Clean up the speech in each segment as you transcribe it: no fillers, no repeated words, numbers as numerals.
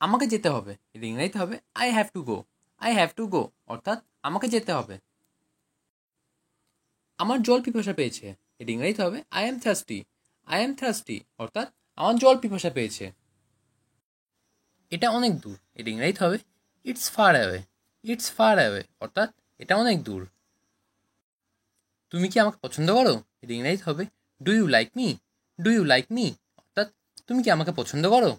আমাকে যেতে হবে, এর ইংরেজিতে হবে I have to go. I have to গো অর্থাৎ আমাকে যেতে হবে। আমার জল পিপাসা পেয়েছে, এর ইংরেজিতে হবে I am thirsty. I am thirsty অর্থাৎ আমার জল পিপাসা পেয়েছে। এটা অনেক দূর, এর ইংরেজিতে হবে it's far away. It's far away অর্থাৎ এটা অনেক দূর। তুমি কি আমাকে পছন্দ করো, এর ইংরেজিতে হবে do you like me. Do you like me অর্থাৎ তুমি কি আমাকে পছন্দ করো।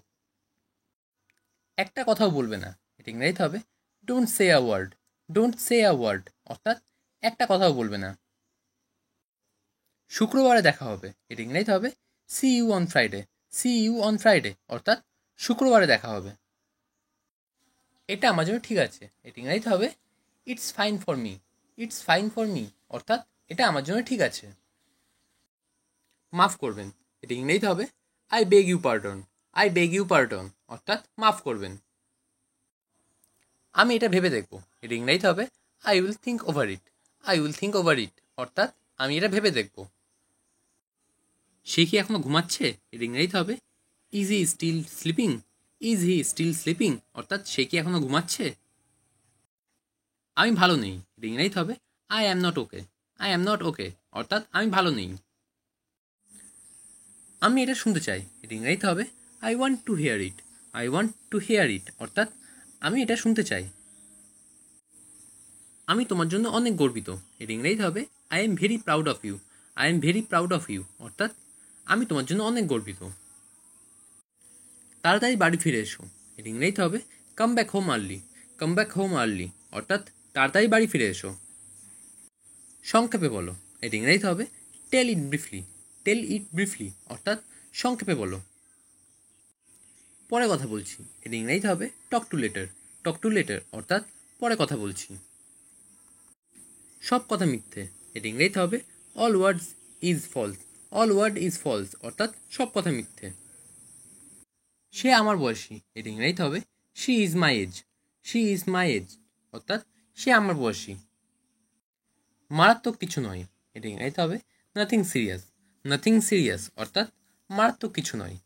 একটা কথাও বলবে না, এর ইংরেজিতে হবে don't say a word. Don't say a word অর্থাৎ একটা কথাও বলবে না। শুক্রবারে দেখা হবে, এর ইংরেজিতে হবে see you on Friday. See you on Friday অর্থাৎ শুক্রবারে দেখা হবে। এটা আমার জন্য ঠিক আছে, এর ইংরেজিতে হবে it's fine for me. It's fine for me অর্থাৎ এটা আমার জন্য ঠিক আছে। মাফ করবেন, এটা ইংরেজিতে হবে I beg you pardon. I beg you pardon অর্থাৎ মাফ করবেন। আমি এটা ভেবে দেখব, এটা ইংরেজিতে হবে I will think over it. I will think over it অর্থাৎ আমি এটা ভেবে দেখব। সে কি এখনো ঘুমাচ্ছে, এর ইংরেজিতে হবে is he still sleeping. Is he still sleeping অর্থাৎ সে কি এখনো ঘুমাচ্ছে। আমি ভালো নেই, এর ইংরেজিতে হবে I am not okay. I am not okay অর্থাৎ আমি ভালো নেই। আমি এটা শুনতে চাই, এর ইংরেজিতে হবে I want to hear it. I want to hear it অর্থাৎ আমি এটা শুনতে চাই। আমি তোমার জন্য অনেক গর্বিত, এর ইংরেজিতে হবে I am very proud of you. I am very proud of you অর্থাৎ আমি তোমার জন্য অনেক গর্বিত। তাড়াতাড়ি বাড়ি ফিরে এসো, এর ইংরেজিতে হবে come back home early. Come back home early অর্থাৎ তাড়াতাড়ি বাড়ি ফিরে এসো। সংক্ষেপে বলো, এর ইংরেজিতে হবে টেল ইট ব্রিফলি। টেল ইট ব্রিফলি অর্থাৎ সংক্ষেপে বলো। পরে কথা বলছি, এর ইংরেজিতে হবে talk to letter. Talk to letter অর্থাৎ পরে কথা বলছি। সব কথা মিথ্যে, এর ইংরেজিতে হবে all words is false. All word is false অর্থাৎ সব কথা মিথ্যে। সে আমার বয়সী, এর ইংরেজিতে হবে she is my age. She is my age অর্থাৎ সে আমার বয়সী। মারাত্মক কিছু নয়, এর ইংরেজিতে হবে নাথিং সিরিয়াস। নাথিং সিরিয়াস অর্থাৎ মারাত্মক কিছু নয়।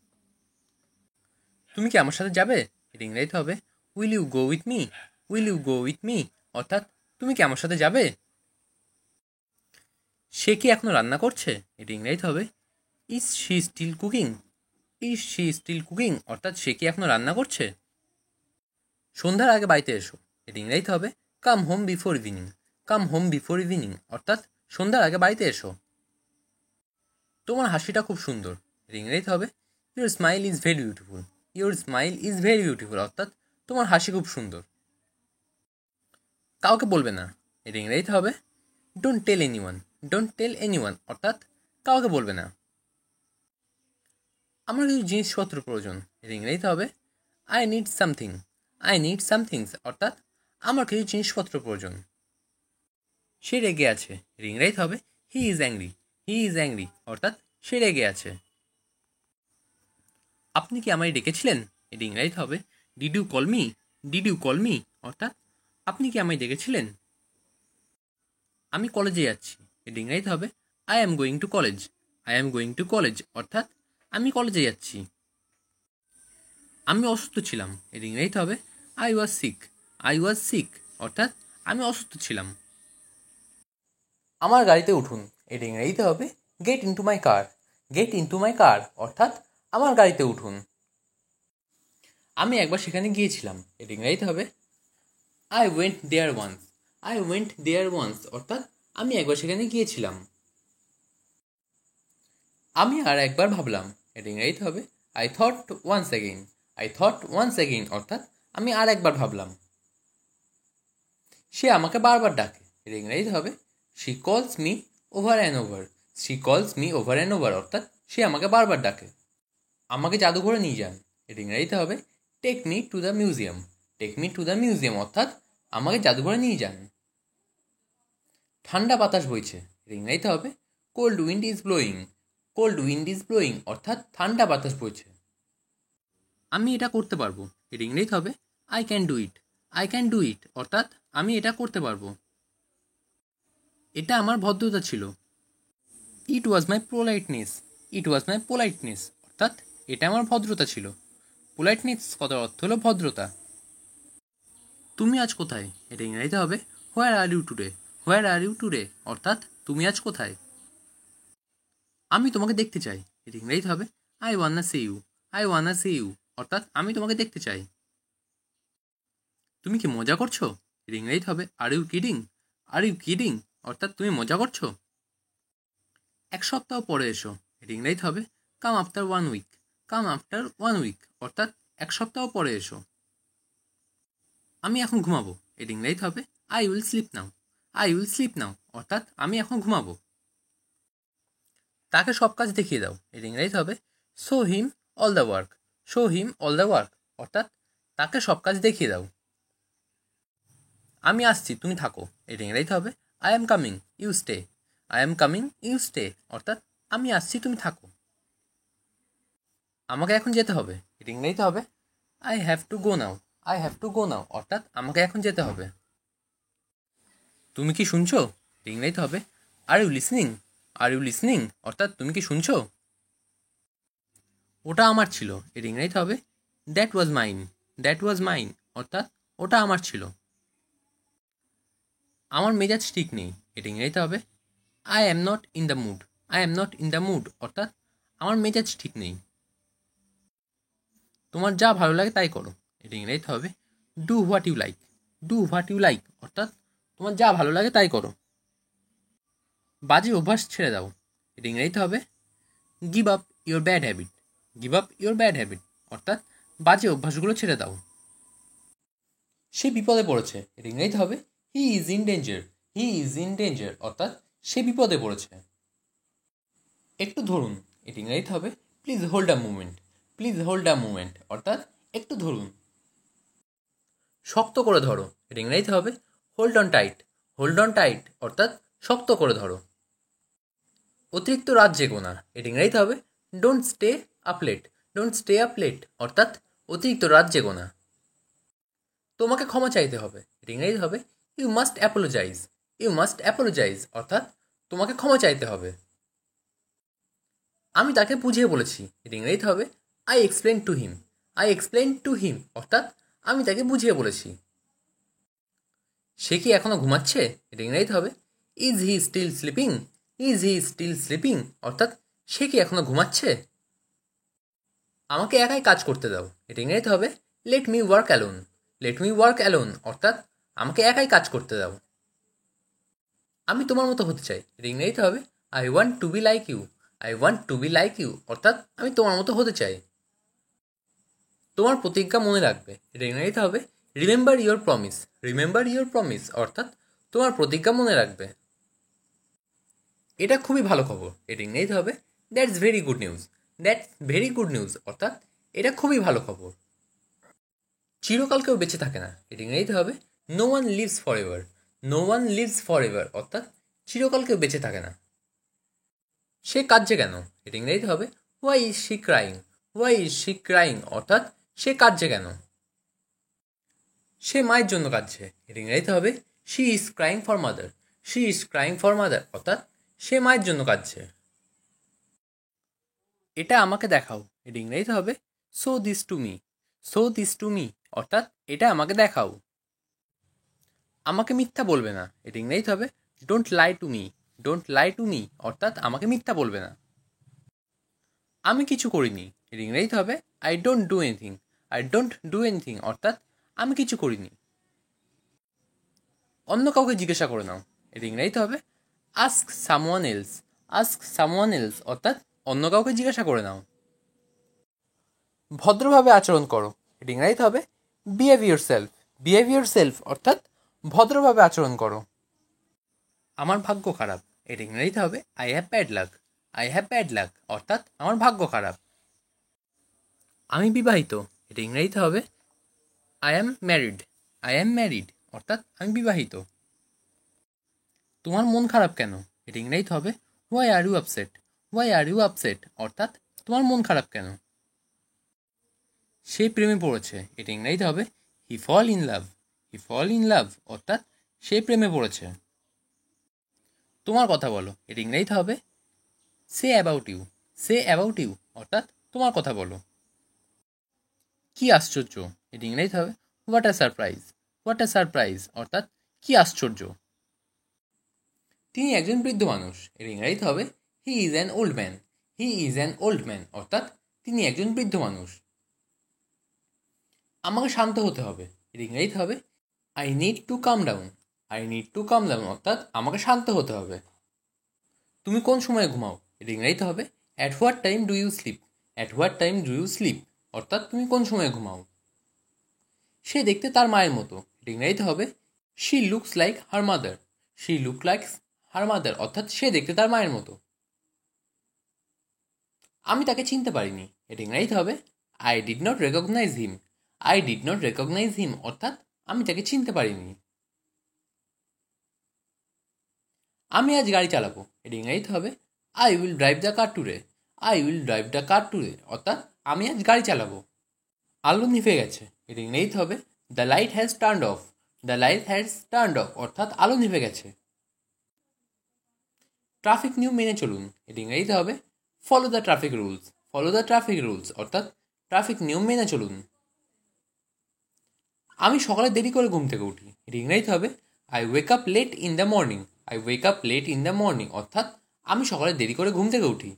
তুমি কি আমার সাথে যাবে, এর ইংরেজিতে হবে will you go with me. Will you go with me অর্থাৎ তুমি কি আমার সাথে যাবে। সে কি এখনো রান্না করছে, এর ইংরেজিতে হবে is she still cooking. Is she still cooking অর্থাৎ সে কি এখনো রান্না করছে। সন্ধ্যার আগে বাড়িতে এসো, এর ইংরেজিতে হবে come home before evening. Come home before evening অর্থাৎ সন্ধ্যার আগে বাড়িতে এসো। তোমার হাসিটা খুব সুন্দর, এর ইংরেজিতে হবে your smile is very beautiful. Your smile is very beautiful অর্থাৎ তোমার হাসি খুব সুন্দর। কাউকে বলবে না, এর ইংরেজিতে হবে don't tell anyone. Don't tell anyone অর্থাৎ কাউকে বলবে না। আমার কিছু জিনিসপত্র প্রয়োজন, এর ইংরেজিতে হবে I need something. I need somethings অর্থাৎ আমার কিছু জিনিসপত্র প্রয়োজন। সে রেগে আছে, এর ইংরেজিতে হবে he is angry. He is angry অর্থাৎ সে রেগে আছে। আপনি কি আমায় ডেকেছিলেন, এর ইংরেজিতে হবে did you call me. Did you call me অর্থাৎ আপনি কি আমায় ডেকেছিলেন। আমি কলেজে যাচ্ছি, এর ইংরেজিতে হবে I am going to college. I am going to college অর্থাৎ আমি কলেজে যাচ্ছি। আমি অসুস্থ ছিলাম, এর ইংরেজিতে হবে I was sick. I was sick অর্থাৎ আমি অসুস্থ ছিলাম। আমার গাড়িতে উঠুন, এর ইংরেজিতে হবে get into my car. Get into my car অর্থাৎ আমার গাড়িতে উঠুন। আমি একবার সেখানে গিয়েছিলাম, এর ইংরেজিতে হবে I went there once. I went there once অর্থাৎ আমি একবার সেখানে গিয়েছিলাম। আমি আর একবার ভাবলাম, এর ইংরেজিতে হবে I thought once again. I thought once again অর্থাৎ আমি আর একবার ভাবলাম। সে আমাকে বারবার ডাকে, এর ইংরেজিতে হবে শি কলস me over and over. She কলস মি ওভার অ্যান্ড ওভার অর্থাৎ সে আমাকে বারবার ডাকে। আমাকে জাদুঘরে নিয়ে যান, এর ইংরেজিতে হবে take me to the museum. Take me to the museum অর্থাৎ আমাকে জাদুঘরে নিয়ে যান। ঠান্ডা বাতাস বইছে, এর ইংরেজিতে হবে cold wind is blowing. Cold wind is blowing অর্থাৎ ঠান্ডা বাতাস বইছে। আমি এটা করতে পারবো, এর ইংরেজিতে হবে I can do it. I can do it অর্থাৎ আমি এটা করতে পারবো। এটা আমার ভদ্রতা ছিল। ইট ওয়াজ মাই পোলাইটনেস। ইট ওয়াজ মাই পোলাইটনেস অর্থাৎ এটা আমার ভদ্রতা ছিল। পোলাইটনেস কথার অর্থ হলো ভদ্রতা। তুমি আজ কোথায়, এটা ইংরেজিতে হবে where are you today. Where are you today অর্থাৎ তুমি আজ কোথায়। আমি তোমাকে দেখতে চাই, এটা ইংরেজিতে হবে I wanna see you. I wanna see you অর্থাৎ আমি তোমাকে দেখতে চাই। তুমি কি মজা করছো, এটা ইংরেজিতে হবে are you kidding. Are you kidding অর্থাৎ তুমি মজা করছো। এক সপ্তাহ পরে এসো, এটা ইংরেজিতে হবে come after one week. Come after one week অর্থাৎ এক সপ্তাহ পরে এসো। আমি এখন ঘুমাবো, এটা ইংরেজিতে হবে I will sleep now. I will sleep now অর্থাৎ আমি এখন ঘুমাবো। তাকে সব কাজ দেখিয়ে দাও, এটা ইংরেজিতে হবে show him all the work. Show him all the work অর্থাৎ তাকে সব কাজ দেখিয়ে দাও। আমি আসছি তুমি থাকো, এটা ইংরেজিতে হবে I am coming you stay. I am coming you stay অর্থাৎ আমি আসছি তুমি থাকো। আমাকে এখন যেতে হবে, এটা ইংরেজিতে হবে I have to go now. I have to go now অর্থাৎ আমাকে এখন যেতে হবে। তুমি কি শুনছো, এটা ইংরেজিতে হবে are you listening. Are you listening অর্থাৎ তুমি কি শুনছো। ওটা আমার ছিল, এটা ইংরেজিতে হবে that was mine. That was mine অর্থাৎ ওটা আমার ছিল। আমার মেজাজ ঠিক নেই, এটা ইংরেজিতে হবে I am not in the mood. I am not in the mood অর্থাৎ আমার মেজাজ ঠিক নেই। তোমার যা ভালো লাগে তাই করো, এটা ইংরেজিতে হবে do what you like. Do what you like অর্থাৎ তোমার যা ভালো লাগে তাই করো। বাজে অভ্যাস ছেড়ে দাও, এটা ইংরেজিতে হবে give up your bad habit. Give up your bad habit অর্থাৎ বাজে অভ্যাসগুলো ছেড়ে দাও। সে বিপদে পড়েছে, এটা ইংরেজিতে হবে he is in danger. He is in danger অর্থাৎ সে বিপদে পড়েছে। একটু ধরুন, এটা ইংরেজিতে হবে please hold a movement. Please hold a movement অর্থাৎ একটু ধরুন। শক্ত করে ধরো, এটা ইংরেজিতে হবে hold on tight. Hold on tight অর্থাৎ শক্ত করে ধরো। অতিরিক্ত রাত জেগো না, এটা ইংরেজিতে হবে don't stay up late. Don't stay up late অর্থাৎ অতিরিক্ত রাত জেগো না। তোমাকে ক্ষমা চাইতে হবে, এটা ইংরেজিতে হবে you must apologise. You must apologise অর্থাৎ তোমাকে ক্ষমা চাইতে হবে। আমি তাকে বুঝিয়ে বলেছি, এটা ইংরেজিতে হবে I explain to him. I explain to him অর্থাৎ আমি তাকে বুঝিয়ে বলেছি। সে কি এখনো ঘুমাচ্ছে, এটা ইংরেজিতে হবে is he still sleeping. Is he still sleeping অর্থাৎ সে কি এখনো ঘুমাচ্ছে। আমাকে একাই কাজ করতে দাও, এটা ইংরেজিতে হবে let me work alone. Let me work alone অর্থাৎ আমাকে একাই কাজ করতে দাও। আমি তোমার মতো হতে চাই, এটা ইংরেজিতে হবে I want to be like you. I want to be like you অর্থাৎ আমি তোমার মতো হতে চাই। তোমার প্রতিজ্ঞা মনে রাখবে, এটা ইংরেজিতে হবে remember your promise. Remember your promise অর্থাৎ তোমার প্রতিজ্ঞা মনে রাখবে। এটা খুবই ভালো খবর, এটা ইংরেজিতে হবে that's very good news. That's very good news অর্থাৎ এটা খুবই ভালো খবর। চিরকাল কেউ বেঁচে থাকে না, এটা ইংরেজিতে হবে no one lives forever. No one lives forever অর্থাৎ চিরকাল কেউ বেঁচে থাকে না। সে কাঁদছে কেন, এটা ইংরেজিতে হবে why is she crying. Why is she crying অর্থাৎ সে কাঁদছে কেন। সে মায়ের জন্য কাঁদছে, এটা ইংরেজিতে হবে she is crying for mother. She is crying for mother অর্থাৎ সে মায়ের জন্য কাঁদছে। এটা আমাকে দেখাও, এটা ইংরেজিতে হবে show this to me. Show this to me অর্থাৎ এটা আমাকে দেখাও। আমাকে মিথ্যা বলবে না, এটা ইংরেজিতে হবে don't lie to me. Don't lie to me অর্থাৎ আমাকে মিথ্যা বলবে না। আমি কিছু করিনি, এর ইংরেজিতে হবে I don't do anything. I don't do anything অর্থাৎ আমি কিছু করিনি। অন্য কাউকে জিজ্ঞাসা করে নাও, এর ইংরেজিতে হবে ask someone else. Ask someone else অর্থাৎ অন্য কাউকে জিজ্ঞাসা করে নাও। ভদ্রভাবে আচরণ করো, এর ইংরেজিতে হবে behave your self. Behave your self অর্থাৎ ভদ্রভাবে আচরণ করো। আমার ভাগ্য খারাপ, এর ইংরেজিতে হবে I have bad luck. I have bad luck অর্থাৎ আমার ভাগ্য খারাপ। আমি বিবাহিত, এটা ইংরেজিতে হবে I am married. I am married অর্থাৎ আমি বিবাহিত। তোমার মন খারাপ কেন, এটা ইংরেজিতে হবে why are you upset. Why are you upset অর্থাৎ তোমার মন খারাপ কেন। সে প্রেমে পড়েছে, এটা ইংরেজিতে হবে হি fall in love. He fall in love অর্থাৎ সে প্রেমে পড়েছে। তোমার কথা বলো, এটা ইংরেজিতে হবে say about you. Say about you অর্থাৎ তোমার কথা বলো। কি আশ্চর্য, এটি ইংরেজিতে হবে what a surprise. What a surprise অর্থাৎ কি আশ্চর্য। তিনি একজন বৃদ্ধ মানুষ, এর ইংরেজিতে হবে he is an old man. He is an old man অর্থাৎ তিনি একজন বৃদ্ধ মানুষ। আমাকে শান্ত হতে হবে, এর ইংরেজিতে হবে I need to calm down. I need to calm down অর্থাৎ আমাকে শান্ত হতে হবে। তুমি কোন সময় ঘুমাও, এর ইংরেজিতে হবে at what time do you sleep. At what time do you sleep অর্থাৎ তুমি কোন সময় ঘুমাও। সে দেখতে তার মায়ের মতো, এর ইংরেজিতে হবে she looks like her mother. She look like her mother অর্থাৎ সে দেখতে তার মায়ের মতো। আমি তাকে চিনতে পারিনি, এর ইংরেজিতে হবে I did not recognise him. I did not recognise him অর্থাৎ আমি তাকে চিনতে পারিনি। আমি আজ গাড়ি চালাবো, এর ইংরেজিতে হবে I will drive the car today. I will drive the car today অর্থাৎ আমি আজ গাড়ি চালাবো। আলো নিভে গেছে, এর ইংরেজিতে হবে the light has turned of. The light has turned of অর্থাৎ আলো নিভে গেছে। ট্রাফিক নিয়ম মেনে চলুন, এর ইংরেজিতে হবে follow the traffic rules. Follow the traffic rules অর্থাৎ ট্রাফিক নিয়ম মেনে চলুন। আমি সকালে দেরি করে ঘুম থেকে উঠি, এর ইংরেজিতে হবে I wake up late in the morning. I wake up late in the morning অর্থাৎ আমি সকালে দেরি করে ঘুম থেকে উঠি।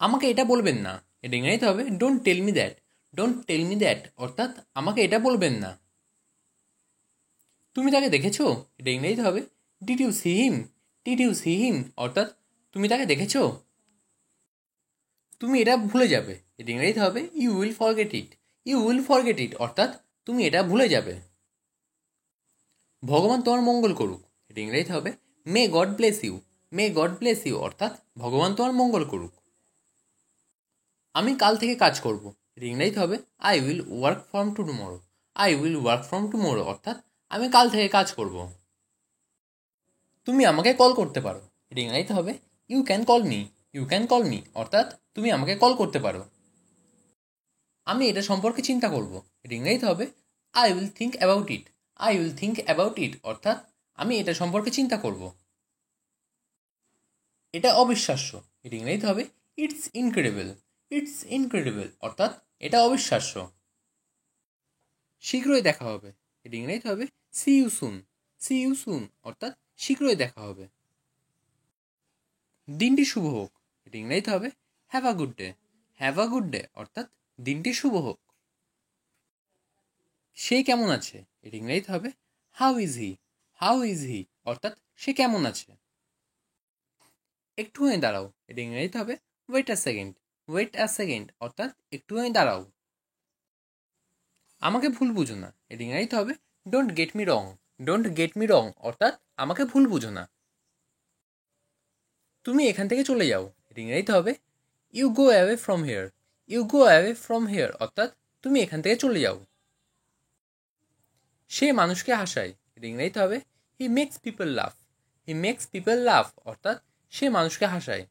আমাকে এটা বলবেন না, এর ইংরেজিতে হবে don't tell me that. Don't tell me that অর্থাৎ আমাকে এটা বলবেন না। তুমি তাকে দেখেছো, এটা ইংরেজিতে হবে did you see him. Did you see him অর্থাৎ তুমি তাকে দেখেছো। তুমি এটা ভুলে যাবে, এটা ইংরেজিতে হবে you will forget it. You will forget it অর্থাৎ তুমি এটা ভুলে যাবে। ভগবান তোমার মঙ্গল করুক, এটা ইংরেজিতে হবে may God bless you. May God bless you অর্থাৎ ভগবান তোমার মঙ্গল করুক। আমি কাল থেকে কাজ করব, এটা ইংরেজিতে হবে I will work from tomorrow. I will work from tomorrow অর্থাৎ আমি কাল থেকে কাজ করব। তুমি আমাকে কল করতে পারো, এটা ইংরেজিতে হবে you can call me. You can call me অর্থাৎ তুমি আমাকে কল করতে পারো। আমি এটা সম্পর্কে চিন্তা করব, এটা ইংরেজিতে হবে I will think about it. I will think about it অর্থাৎ আমি এটা সম্পর্কে চিন্তা করব। এটা অবিশ্বাস্য, এটা ইংরেজিতে হবে ইটস ইনক্রেডিবল। ইটস ইনক্রেডিবল অর্থাৎ এটা অবিশ্বাস্য। শীঘ্রই দেখা হবে, এটা ইংরেজিতে হবে see you soon. See you soon অর্থাৎ শীঘ্রই দেখা হবে। দিনটি শুভ হোক, এটা ইংরেজিতে হবে have a good day. Have a good day অর্থাৎ দিনটি শুভ হোক। সে কেমন আছে, এটা ইংরেজিতে হবে how is he. How is he অর্থাৎ সে কেমন আছে। একটুখানি দাঁড়াও, এটা ইংরেজিতে হবে wait a second. Wait a second অর্থাৎ একটুখানি দাঁড়াও। আমাকে ভুল বুঝো না, এটা ইংরেজিতে হবে don't get me wrong. Don't get me রং অর্থাৎ আমাকে ভুল বুঝো না। তুমি এখান থেকে চলে যাও, এটা ইংরেজিতে হবে you go away from here. You go away from here অর্থাৎ তুমি এখান থেকে চলে যাও। সে মানুষকে হাসায়, এটা ইংরেজিতে হবে হি মেক্স পিপল লাফ। হি মেক্স পিপল লাফ অর্থাৎ সে মানুষকে হাসায়।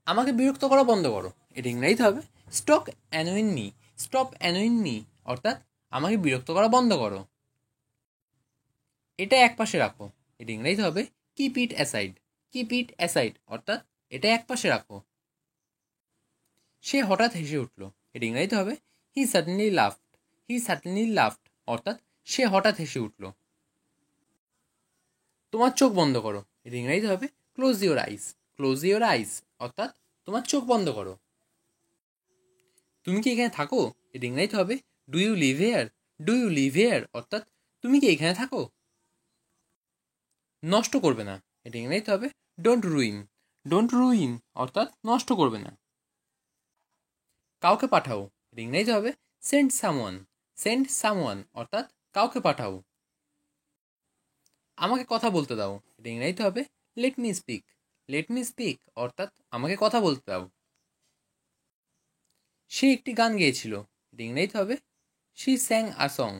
আমাকে বিরক্ত করা বন্ধ করো, এটা ইংরেজিতে হবে stop annoying me. Stop annoying me অর্থাৎ আমাকে বিরক্ত করা বন্ধ করো। এটা এক পাশে রাখো, এটা ইংরেজিতে হবে keep it aside. Keep it aside অর্থাৎ এটা এক পাশে রাখো। সে হঠাৎ হেসে উঠল, এটা ইংরেজিতে হবে হি সাডেনলি লাফড। হি সাডেনলি লাফড অর্থাৎ সে হঠাৎ হেসে উঠল। তোমার চোখ বন্ধ করো, এটা ইংরেজিতে হবে close your ice. Close your আইস অর্থাৎ তোমার চোখ বন্ধ করো। তুমি কি এখানে থাকো, এটা ইংরেজিতে হবে do you live here. Do you live here অর্থাৎ তুমি কি এখানে থাকো। নষ্ট করবে না, এটা ইংরেজিতে হবে ডোন্ট রুইন। ডোন্ট রুইন অর্থাৎ নষ্ট করবে না। কাউকে পাঠাও, এটা ইংরেজিতে হবে সেন্ড সামওয়ান। সেন্ড সামওয়ান অর্থাৎ কাউকে পাঠাও। আমাকে কথা বলতে দাও, এটা ইংরেজিতে হবে let me speak. Let me speak অর্থাৎ আমাকে কথা বলতে দাও। সে একটি গান গেয়েছিল, এটা ইংরেজিতে হবে she স্যাং a song.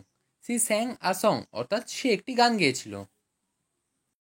She স্যাং a song অর্থাৎ সে একটি গান গেয়েছিল।